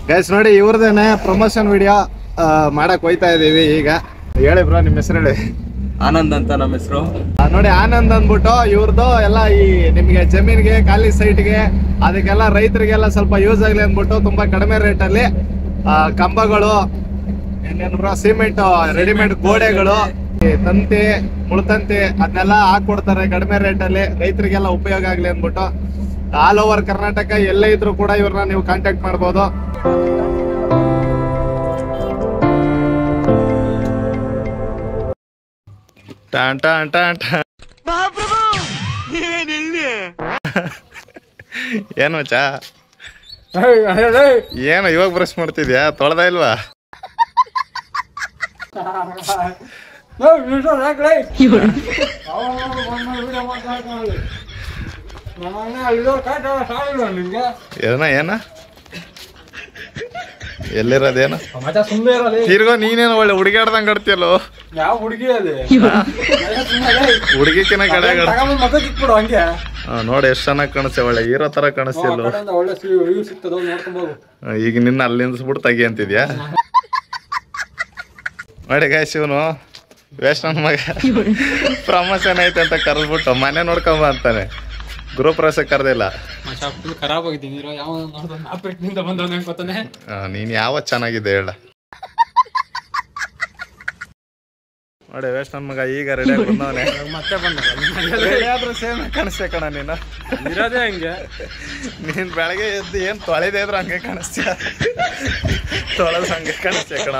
Guys ನೋಡಿ ಇವ್ರದೇನೆ promotion video ಮಾಡಕ್ ಹೋಯ್ತಾ ಇದೀವಿ ಈಗ. ಹೇಳಿ ಬ್ರೋ ನಿಮ್ಮ ಹೆಸರು ಹೇಳಿ. ಆನಂದ್ ಅಂತ ನಮ್ಮ ಹೆಸರು. ನೋಡಿ ಆನಂದ್ ಅಂದ್ಬಿಟ್ಟು ಇವ್ರದ್ದು ಎಲ್ಲ ಈ ನಿಮ್ಗೆ ಜಮೀನ್ಗೆ ಖಾಲಿ ಸೈಟ್ಗೆ ಅದಕ್ಕೆಲ್ಲ ರೈತರಿಗೆಲ್ಲ ಸ್ವಲ್ಪ ಯೂಸ್ ಆಗ್ಲಿ ಅಂದ್ಬಿಟ್ಟು ತುಂಬಾ ಕಡಿಮೆ ರೇಟಲ್ಲಿ ಕಂಬಗಳು, ಸಿಮೆಂಟ್, ರೆಡಿಮೇಡ್ ಗೋಡೆಗಳು, ತಂತಿ, ಮುಳ್ತಂತಿ ಅದನ್ನೆಲ್ಲ ಹಾಕೊಡ್ತಾರೆ ಕಡಿಮೆ ರೇಟಲ್ಲಿ, ರೈತರಿಗೆಲ್ಲ ಉಪಯೋಗ ಆಗ್ಲಿ ಅಂದ್ಬಿಟ್ಟು. ಆಲ್ ಓವರ್ ಕರ್ನಾಟಕ ಎಲ್ಲೇ ಇದ್ರು ಕೂಡ ಇವ್ರನ್ನ ನೀವು ಕಾಂಟ್ಯಾಕ್ಟ್ ಮಾಡ್ಬೋದು. ಏನು ಮಚ್ಚ ಏನು ಇವಾಗ ಬ್ರಷ್ ಮಾಡ್ತಿದ್ಯಾ? ತೊಳೆದ ಇಲ್ವಾ? ಏನ ಎಲ್ಲಿರೋದೇನ ತಿರ್ಗೋ ನೀನೇನು ಒಳ್ಳೆ ಹುಡುಗಾಡ್ದಂಗ ಆಡ್ತಿಯಲ್ಲೋ. ಯಾವ ಹುಡುಗಿ ಅದೇ ಹುಡುಗಿಕಿನ ಕಡೆ ನೋಡಿ ಎಷ್ಟು ಚೆನ್ನಾಗಿ ಕಾಣಿಸ್ತೇ, ಒಳ್ಳೆ ಹೀರೋ ತರ ಕಾಣಿಸ್ತಿಲ್ಲ. ಈಗ ನಿನ್ನ ಅಲ್ಲಿ ನಿಲ್ಸ್ಬಿಟ್ಟು ತೆಗಿ ಅಂತಿದ್ಯಾ? ನೋಡಿ ಗಾಯ್ಸ್ ಇವನು ವೇಸ್ಟ್ ನನ್ನ ಮಗ ಪ್ರಮೋಷನ್ ಐತೆ ಅಂತ ಕರೆದ್ಬಿಟ್ಟು ಮನೆ ನೋಡ್ಕೊಂಬ ಅಂತಾನೆ. ಗ್ರೂಪ್ ಪ್ರವೇಶ ಕರೆದಿಲ್ಲ. ಖರಾಬ್ ಆಗಿದ್ದೀನಿ. ನೀನ್ ಯಾವ ಚೆನ್ನಾಗಿದೆ ಹೇಳ. ನೋಡಿ ವೇಸ್ಟ್ ನನ್ನ ಮಗ ಈಗ ರೆಡಿ ಆಗಿ ಬಂದವನೆ. ಮತ್ತೆ ಬಂದಾದ್ರೂ ಸೇಮ್ ಕಾಣಿಸ್ತೇ ಕಣ ನೀನು. ಇರೋದೇ ಹಂಗೆ. ನೀನ್ ಬೆಳಗ್ಗೆ ಎದ್ದು ಏನ್ ತೊಳೆದೇ ಇದ್ರು ಹಂಗೆ ಕಾಣಿಸ್ತೀಯ, ತೊಳೆದು ಹಂಗೆ ಕಾಣಿಸ್ತೇ ಕಣ.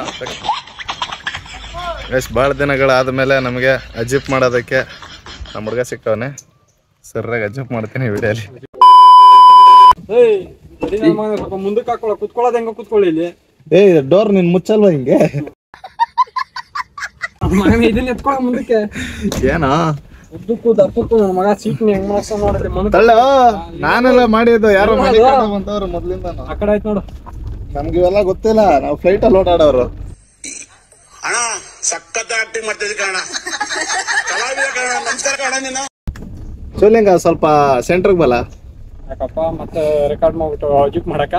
ಎಷ್ಟು ಭಾಳ ದಿನಗಳಾದ್ಮೇಲೆ ನಮಗೆ ಅಜಿಪ್ ಮಾಡೋದಕ್ಕೆ ನಮ್ಮ ಹುಡುಗ ಸಿಕ್ಕವನೆ. ಸರ್ರಾಗ ಅಜಿಪ್ ಮಾಡ್ತೀನಿ ವಿಡಿಯೋಲಿ. ಸ್ವಲ್ಪ ಮುಂದಕ್ಕೆ ಹಾಕೊಳ್ಳ, ಕುತ್ಕೊಳ್ಳೋದು ಹೆಂಗ ಕುತ್ಕೊಳ್ಳಿ ಇಲ್ಲಿ. ಡೋರ್ ನೀನ್ ಮುಚ್ಚಲ್ವಾ ಹಿಂಗೆ? ಇದನ್ನ ಎತ್ಕೊಳ್ಳೋ ಮುಂದಕ್ಕೆ. ಏನೋ ಉದ್ದಕ್ಕೂ ದಪ್ಪಕ್ಕೂ ನನ್ನ ಮಗ ಸೀಟ್ನ ಹೆಂಗ್ ಮಾಡ್ಸ ನೋಡಿದ್ರೆ ತಳ್ಳ. ನಾನೆಲ್ಲ ಮಾಡಿದ್ದು ಯಾರೋ ಬಂದವ್ರು ಮೊದ್ಲಿಂದ. ಆ ಕಡೆ ಆಯ್ತು ನೋಡು. ನಮ್ಗೆ ಇವೆಲ್ಲ ಗೊತ್ತಿಲ್ಲ, ನಾವು ಫ್ಲೈಟ್ ಅಲ್ಲಿ ಓಡಾಡೋರು. ಅಣ್ಣ ಸಖತ್ ಆಕ್ಟಿಂಗ್ ಮಾಡ್ತಿದ್ದೆ ಕಣ, ಕಲಾವಿದ ಕಣ. ನಮಸ್ಕಾರ ಕಣ. ನೀನು ಸೋಲಿಂಗ ಸ್ವಲ್ಪ ಸೆಂಟ್ರಿಗೆ ಬಲ. ಯಾಕಪ್ಪ ಮತ್ತೆ ರೆಕಾರ್ಡ್ ಮಾಡ್ಬಿಟ್ಟು ಜಿಪ್ ಮಾಡಕ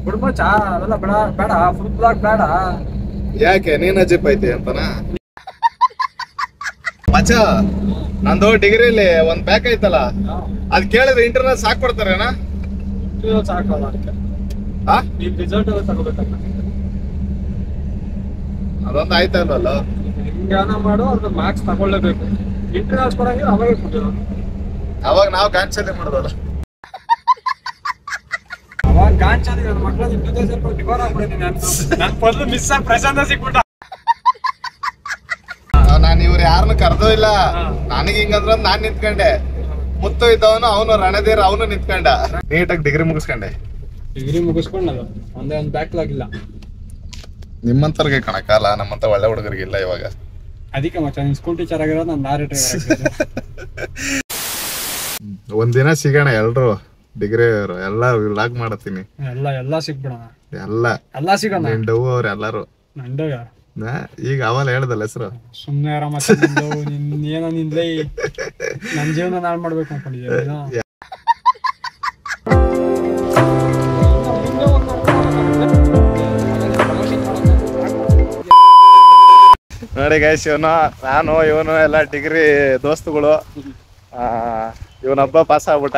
ಬಿಡ್ಬೋಚ? ಅವೆಲ್ಲ ಬೇಡ ಬೇಡ, ಫುಲ್ ಬ್ಲಾಕ್ ಬೇಡ. ಯಾಕೆ ನೀನ್ ಅಜಿಪ್ ಐತಿ ಅಂತನ? ಮಚ್ಚ ನಂದು ಡಿಗ್ರಿಲಿ ಒಂದ್ ಬ್ಯಾಕ್ ಐತಲ್ಲ, ಅದ್ ಕೇಳಿದ್ರೆ ಇಂಟರ್ನಲ್ ಸಾಕ್ ಕೊಡ್ತಾರೇನ? ಸಾಕಲ್ಲ ಅದಕ್ಕೆ. ನೀನ್ ರಿಸಲ್ಟ್ ಎಲ್ಲ ತಗೋಬೇಕಲ್ಲ. ಅದೊಂದು ಆಯ್ತಲ್ಲ. ಹಿಂಗಾನ ಮಾಡು, ಅದ್ರ ಮಾರ್ಕ್ಸ್ ತಗೊಳ್ಳೇಬೇಕು. ಇಂಟರ್ನಲ್ಸ್ ಕೊಡಂಗಿಲ್ಲ ಅವಾಗೇ ಕೊಟ್ಟಿರೋ. ಅವಾಗ ನಾವು ಗಾಂಚಲಿ ಮಾಡೋದಲ್ಲ. ಅವಾಗ ಗಾಂಚಲಿ ನನ್ನ ಮಕ್ಕಳ ನಿಮ್ ಜೊತೆ ಸ್ವಲ್ಪ ಡಿವರ್ ಆಗ್ಬಿಟ್ಟಿದ್ದೀನಿ. ನನ್ ಮೊದಲು ಮಿಸ್ ಆಗಿ ಪ್ರಶಾಂತ ಸಿಕ್ಬಿಟ್ಟ. ನಾನು ಇವ್ರು ಯಾರನ್ನು ಕರ್ದೋ ಇಲ್ಲ. ನನಗೆ ಹಿಂಗಂದ್ರ ನಾನ್ ನಿಂತ್ಕೊಂಡೆ. ಮುತ್ತು ಇದ್ದವನು ಅವನು ರಣಧೀರ್ ಅವನು ನಿಂತ್ಕೊಂಡ. ನೀಟಾಗಿ ಡಿಗ್ರಿ ಮುಗಿಸ್ಕೊಂಡೆ. ಡಿಗ್ರಿ ಮುಗಿಸ್ಕೊಂಡಲ್ಲ, ಒಂದೇ ಒಂದು ಬ್ಯಾಕ್ಲಾಗ್ ಇಲ್ಲ. ನಿಮ್ಮಂತವ್ರಿಗೆ ಕಣಕಲ್ಲ, ನಮ್ಮಂತ ಒಳ್ಳೆ ಹುಡುಗರಿಗಿಲ್ಲ ಇವಾಗ. ಅದಕ್ಕೆ ಮಚ್ಚ ನೀನ್ ಸ್ಕೂಲ್ ಟೀಚರ್ ಆಗಿರೋದು, ನಾನು ಲಾರಿ ಡ್ರೈವರ್. ಒಂದಿನ ಸಿಗೋಣ ಎಲ್ರು ಡಿಗ್ರಿ ಎಲ್ಲ ವ್ಲಾಗ್ ಮಾಡತ್ತೀನಿ. ಎಲ್ಲ ಸಿಕ್ಬಿಡೋಣ. ಎಲ್ಲ ಸಿಗೋಣ. ನಿನ್ ಡವ್ ಅವ್ರು ಎಲ್ಲಾರು ನಂಡಗ ಈಗ ಅವಲ್ಲ ಹೇಳ್ದಲ್ಲ ಹೆಸರು. ಸುಮ್ನೆ ಮತ್ತೆ ಏನೋ ನಿಂದ್ಲೇ ನನ್ ಜೀವನ ನಾಳ್ ಮಾಡ್ಬೇಕು ಅನ್ಕೊಂಡಿದ್ದೆ. ನೋಡಿ ಗೈಸ್, ನಾನು ಇವನು ಎಲ್ಲ ಡಿಗ್ರಿ ದೋಸ್ತುಗಳು. ಇವನೊಬ್ಬ ಪಾಸ್ ಆಗ್ಬಿಟ್ಟ.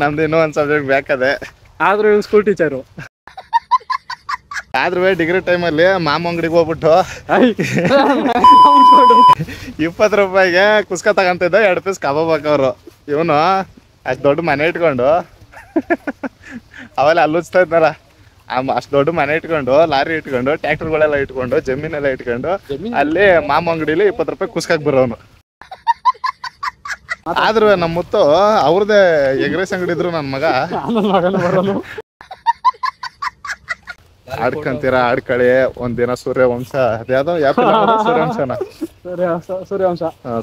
ನಮ್ದು ಇನ್ನೂ ಒಂದ್ ಸಬ್ಜೆಕ್ಟ್ ಬೇಕದೆ. ಆದ್ರೂ ಇವ್ ಸ್ಕೂಲ್ ಟೀಚರು. ಆದ್ರೂ ಡಿಗ್ರಿ ಟೈಮಲ್ಲಿ ಮಾಮ ಅಂಗಡಿಗೆ ಹೋಗ್ಬಿಟ್ಟು 20 ರೂಪಾಯಿಗೆ ಕುಸ್ಕ ತಗೊಂತಿದ್ದ 2 ಪೀಸ್ ಕಬಾಬ್ ಹಾಕೋರು. ಇವನು ಅಷ್ಟು ದೊಡ್ಡ ಮನೆ ಇಟ್ಕೊಂಡು ಅವೆಲ್ಲ ಅಲ್ಲುಚ್ತಾ ಇದ್ನಾರ. ಅಷ್ಟು ದೊಡ್ಡ ಮನೆ ಇಟ್ಕೊಂಡು, ಲಾರಿ ಇಟ್ಕೊಂಡು, ಟ್ರ್ಯಾಕ್ಟರ್ಗಳೆಲ್ಲ ಇಟ್ಕೊಂಡು, ಜಮೀನೆಲ್ಲ ಇಟ್ಕೊಂಡು ಅಲ್ಲಿ ಮಾಮ ಅಂಗಡಿಲಿ 20 ರೂಪಾಯಿ ಕುಸ್ಕಾಕ್ ಬರೋನು. ಆದ್ರೂ ನಮ್ಮ ಮುತ್ತು ಅವ್ರದೇ ಎಗ್ರೆಸ್ ಅಂಗಡಿ ಇದ್ರು ನನ್ನ ಮಗ. ಆಡ್ಕಂತೀರ ಆಡ್ಕಳಿ. ಒಂದಿನ ಸೂರ್ಯವಂಶ, ಅದ್ಯಾವ್ದೋ ಸೂರ್ಯವಂಶನ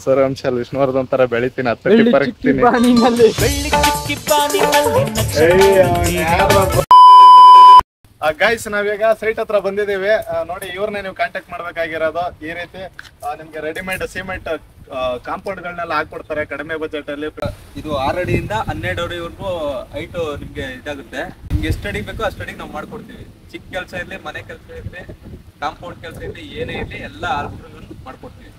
ಸೂರ್ಯವಂಶ ಅಲ್ಲಿ ವಿಷ್ಣುವರ್ಧನ್ ತರ ಬೆಳಿತೀನಿ. ಗೈಸ್ ನಾವೀಗ ಸೈಟ್ ಹತ್ರ ಬಂದಿದ್ದೀವಿ. ನೋಡಿ ಇವ್ರನ್ನೇ ನೀವು ಕಾಂಟ್ಯಾಕ್ಟ್ ಮಾಡ್ಬೇಕಾಗಿರೋದು. ಈ ರೀತಿ ನಿಮ್ಗೆ ರೆಡಿಮೇಡ್ ಸಿಮೆಂಟ್ ಕಾಂಪೌಂಡ್ ಗಳನ್ನೆಲ್ಲ ಹಾಕೊಡ್ತಾರೆ ಕಡಿಮೆ ಬಜೆಟ್ ಅಲ್ಲಿ. ಇದು 6 ಅಡಿಯಿಂದ 12 ಅಡಿವರೆಗೂ ಹೈಟ್ ನಿಮ್ಗೆ ಇದಾಗುತ್ತೆ. ನಿಮ್ಗೆ ಎಷ್ಟು ಅಡಿ ಬೇಕೋ ಅಷ್ಟು ಅಡಿಗೆ ನಾವು ಮಾಡ್ಕೊಡ್ತೀವಿ. ಚಿಕ್ಕ ಕೆಲಸ ಇರಲಿ, ಮನೆ ಕೆಲಸ ಇರಲಿ, ಕಾಂಪೌಂಡ್ ಕೆಲಸ ಇರಲಿ, ಏನೇ ಇರಲಿ ಎಲ್ಲ ಆಲ್ಟ್ರೇಷನ್ ಮಾಡ್ಕೊಡ್ತೀವಿ.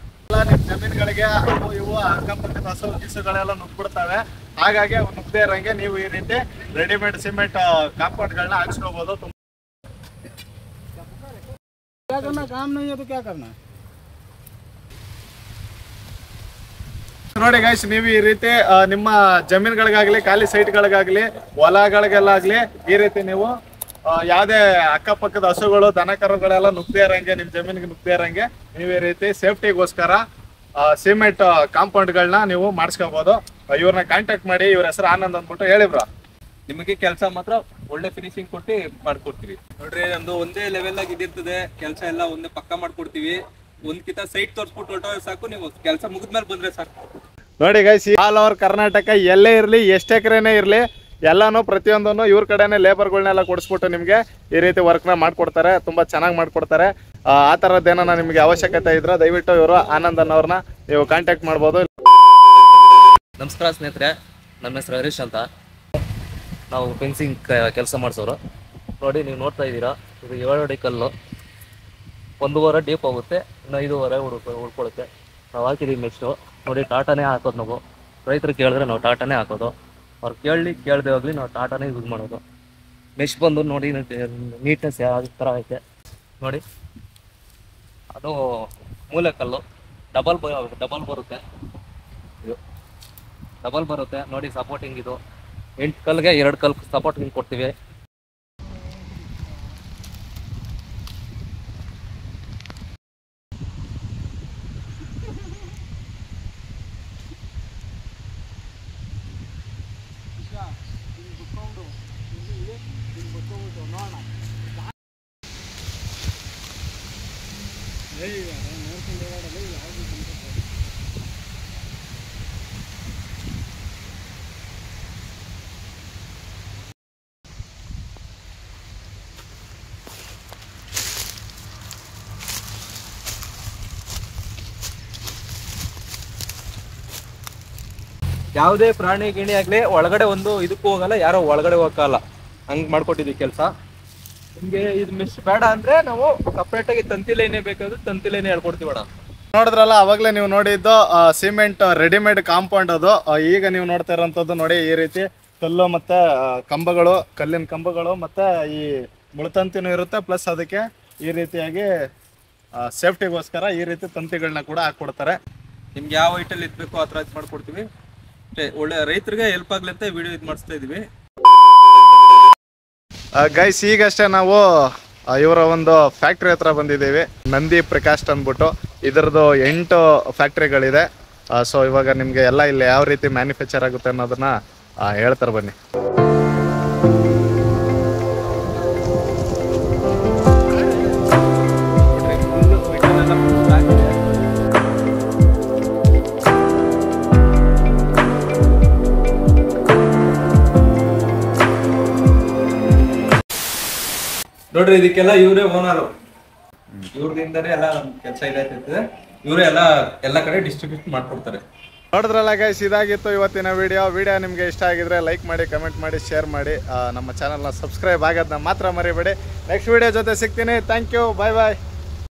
ನಿಮ್ ಜಮೀನುಗಳಿಗೆ ಅವು ಇವು ಅಕ್ಕಪಕ್ಕದ ಹಸು ಗಿಸುಗಳೆಲ್ಲ ನುಗ್ಬಿಡ್ತವೆ. ಹಾಗಾಗಿ ಅವು ನುಗ್ದೇ ಇರಂಗೆ ನೀವು ಈ ರೀತಿ ರೆಡಿಮೇಡ್ ಸಿಮೆಂಟ್ ಕಾಂಪೌಂಡ್ ಗಳನ್ನ ಹಾಕ್ಸ್ಕೋಬಹುದು. ನೋಡಿ ಗೈಸ್, ನೀವು ಈ ರೀತಿ ನಿಮ್ಮ ಜಮೀನುಗಳಿಗಾಗ್ಲಿ, ಖಾಲಿ ಸೈಟ್ಗಳಿಗಾಗ್ಲಿ, ಹೊಲಗಳಿಗೆಲ್ಲ ಆಗ್ಲಿ ಈ ರೀತಿ ನೀವು ಯಾವ್ದೇ ಅಕ್ಕಪಕ್ಕದ ಹಸುಗಳು, ದನ ಕರುಗಳೆಲ್ಲ ನುಗ್ದೇ ಇರಂಗೆ, ನಿಮ್ ಜಮೀನಿಗೆ ನುಗ್ದೇ ಇರಂಗೆ ನೀವು ಈ ರೀತಿ ಸೇಫ್ಟಿಗೋಸ್ಕರ ಸಿಮೆಂಟ್ ಕಾಂಪೌಂಡ್ ಗಳನ್ನ ನೀವು ಮಾಡಿಸ್ಕೋಬಹುದು. ಇವ್ರನ್ನ ಕಾಂಟ್ಯಾಕ್ಟ್ ಮಾಡಿ. ಇವ್ರ ಹೆಸರು ಆನಂದ್ ಅಂದ್ಬಿಟ್ಟು. ಹೇಳಿಬ್ರ, ನಿಮಗೆ ಕೆಲಸ ಮಾತ್ರ ಒಳ್ಳೆ ಫಿನಿಶಿಂಗ್ ಕೊಟ್ಟು ಮಾಡ್ಕೊಡ್ತೀವಿ. ನೋಡ್ರಿ, ನಮ್ದು ಒಂದೇ ಲೆವೆಲ್ ಆಗಿ ಇದಿರ್ತದೆ. ಕೆಲಸ ಎಲ್ಲ ಒಂದೇ ಪಕ್ಕ ಮಾಡ್ಕೊಡ್ತೀವಿ. ಒಂದ್ಕಿಂತ ಸೈಟ್ ತೋರಿಸ್ಬಿಟ್ಟು ಹೊರಟೋದ್ರೆ ಸಾಕು. ನೀವು ಕೆಲಸ ಮುಗಿದ್ಮೇಲೆ ಬಂದ್ರೆ ಸಾಕು. ನೋಡಿ ಗೈಸ್, ಆಲ್ ಓವರ್ ಕರ್ನಾಟಕ ಎಲ್ಲೇ ಇರಲಿ, ಎಷ್ಟು ಎಕರೆನೇ ಇರಲಿ, ಎಲ್ಲಾನು ಪ್ರತಿಯೊಂದನ್ನು ಇವ್ರ ಕಡೆನೇ ಲೇಬರ್ಗಳನ್ನೆಲ್ಲ ಕೊಡಿಸ್ಬಿಟ್ಟು ನಿಮಗೆ ಈ ರೀತಿ ವರ್ಕ್ನ ಮಾಡ್ಕೊಡ್ತಾರೆ. ತುಂಬ ಚೆನ್ನಾಗಿ ಮಾಡ್ಕೊಡ್ತಾರೆ. ಆ ಥರದ್ದೇನ ನಿಮಗೆ ಅವಶ್ಯಕತೆ ಇದ್ರೆ ದಯವಿಟ್ಟು ಇವರು ಆನಂದ್ ಅನ್ನೋರ್ನ ನೀವು ಕಾಂಟ್ಯಾಕ್ಟ್ ಮಾಡ್ಬೋದು. ನಮಸ್ಕಾರ ಸ್ನೇಹಿತರೆ, ನಮ್ಮ ಹೆಸರು ಹರೀಶ್ ಅಂತ. ನಾವು ಫೆನ್ಸಿಂಗ್ ಕೆಲಸ ಮಾಡಿಸೋರು. ನೋಡಿ, ನೀವು ನೋಡ್ತಾ ಇದ್ದೀರಾ, ಇದು 7 ಅಡಿ ಕಲ್ಲು. 1.5 ಡೀಪ್ ಹೋಗುತ್ತೆ, ಇನ್ನು 5.5 ಉಳ್ಕೊಳ್ಳುತ್ತೆ. ನಾವು ಹಾಕಿದ್ದೀವಿ ಮೆಸ್ಟು. ನೋಡಿ, ಟಾಟಾನೇ ಹಾಕೋದು ನಾವು. ರೈತರು ಕೇಳಿದ್ರೆ ನಾವು ಟಾಟಾನೇ ಹಾಕೋದು. ಅವ್ರು ಕೇಳದೆ ಹೋಗ್ಲಿ ನಾವು ಟಾಟಾನೇ ಯೂಸ್ ಮಾಡೋದು. ಮೆಶ್ ಬಂದು ನೋಡಿ ನೀಟ್ನೆಸ್ ಯಾವ ಥರ ಐತೆ ನೋಡಿ. ಅದು ಮೂಲೆಕಲ್ಲು ಡಬಲ್ ಬರುತ್ತೆ. ಇದು ಡಬಲ್ ಬರುತ್ತೆ ನೋಡಿ. ಸಪೋರ್ಟಿಂಗ್ ಇದು 8 ಕಲ್ಗೆ 2 ಕಲ್ ಸಪೋರ್ಟಿಂಗ್ ಕೊಡ್ತೀವಿ. ಯಾವುದೇ ಪ್ರಾಣಿ ಗಿಣಿ ಆಗ್ಲಿ ಒಳಗಡೆ ಒಂದು ಇದಕ್ಕೂ ಹೋಗಲ್ಲ, ಯಾರೋ ಒಳಗಡೆ ಹೋಗಲ್ಲ. ಹಂಗ್ ಮಾಡ್ಕೊಟ್ಟಿದ್ವಿ ಕೆಲಸ. ನಿಮ್ಗೆ ಇದು ಮಿಸ್ ಬೇಡ ಅಂದ್ರೆ ನಾವು ಸಪ್ರೇಟ್ ಆಗಿ ತಂತಿ ಲೈನೇ ಬೇಕಾದ್ರೆ ತಂತಿ ಲೈನೇ ಹೇಳ್ಕೊಡ್ತೀವಿ ಅಣ್ಣ. ನೋಡಿದ್ರಲ್ಲ, ಅವಾಗಲೇ ನೀವು ನೋಡಿದ್ದು ಸಿಮೆಂಟ್ ರೆಡಿಮೇಡ್ ಕಾಂಪೌಂಡ್. ಅದು ಈಗ ನೀವು ನೋಡ್ತಾ ಇರೋಂಥದ್ದು ನೋಡಿ, ಈ ರೀತಿ ಕಲ್ಲು ಮತ್ತೆ ಕಂಬಗಳು, ಕಲ್ಲಿನ ಕಂಬಗಳು ಮತ್ತೆ ಈ ಮುಳ್ತಂತಿನೂ ಇರುತ್ತೆ. ಪ್ಲಸ್ ಅದಕ್ಕೆ ಈ ರೀತಿಯಾಗಿ ಸೇಫ್ಟಿಗೋಸ್ಕರ ಈ ರೀತಿ ತಂತಿಗಳನ್ನ ಕೂಡ ಹಾಕ್ಕೊಡ್ತಾರೆ. ನಿಮ್ಗೆ ಯಾವ ಐಟಲ್ಲಿ ಇದ್ಬೇಕು ಆ ಥರ ಮಾಡ್ಕೊಡ್ತೀವಿ. ಒಳ್ಳೆ ರೈತರಿಗೆ ಹೆಲ್ಪ್ ಆಗ್ಲಿ ಅಂತ ವಿಡಿಯೋ ಇದು ಮಾಡಿಸ್ತಾ ಇದೀವಿ. ಗೈಸ್, ಈಗಷ್ಟೇ ನಾವು ಇವರ ಒಂದು ಫ್ಯಾಕ್ಟ್ರಿ ಹತ್ರ ಬಂದಿದ್ದೀವಿ. ನಂದಿ ಪ್ರಕಾಶ್ ಅಂದ್ಬಿಟ್ಟು ಇದರದ್ದು 8 ಫ್ಯಾಕ್ಟ್ರಿಗಳಿದೆ. ಸೊ ಇವಾಗ ನಿಮಗೆ ಎಲ್ಲ ಇಲ್ಲಿ ಯಾವ ರೀತಿ ಮ್ಯಾನುಫ್ಯಾಕ್ಚರ್ ಆಗುತ್ತೆ ಅನ್ನೋದನ್ನ ಹೇಳ್ತಾರೆ, ಬನ್ನಿ. ನೋಡ್ರಿ, ಇದಕ್ಕೆಲ್ಲ ಇವರೇ ಓನರು. ಇವ್ರದಿಂದನೇ ಎಲ್ಲ ಕೆಲಸ ಇದಾಗ್ತಿರ್ತದೆ. ಇವರೇ ಎಲ್ಲ ಕಡೆ ಡಿಸ್ಟ್ರಿಬ್ಯೂಟ್ ಮಾಡ್ಕೊಡ್ತಾರೆ. ನೋಡಿದ್ರಲ್ಲ ಗೈಸ್, ಇದಾಗಿತ್ತು ಇವತ್ತಿನ ವಿಡಿಯೋ. ನಿಮಗೆ ಇಷ್ಟ ಆಗಿದ್ರೆ ಲೈಕ್ ಮಾಡಿ, ಕಮೆಂಟ್ ಮಾಡಿ, ಶೇರ್ ಮಾಡಿ. ನಮ್ಮ ಚಾನಲ್ನ ಸಬ್ಸ್ಕ್ರೈಬ್ ಆಗೋದನ್ನ ಮಾತ್ರ ಮರಿಬೇಡಿ. ನೆಕ್ಸ್ಟ್ ವಿಡಿಯೋ ಜೊತೆ ಸಿಗ್ತೀನಿ. Thank you, bye bye.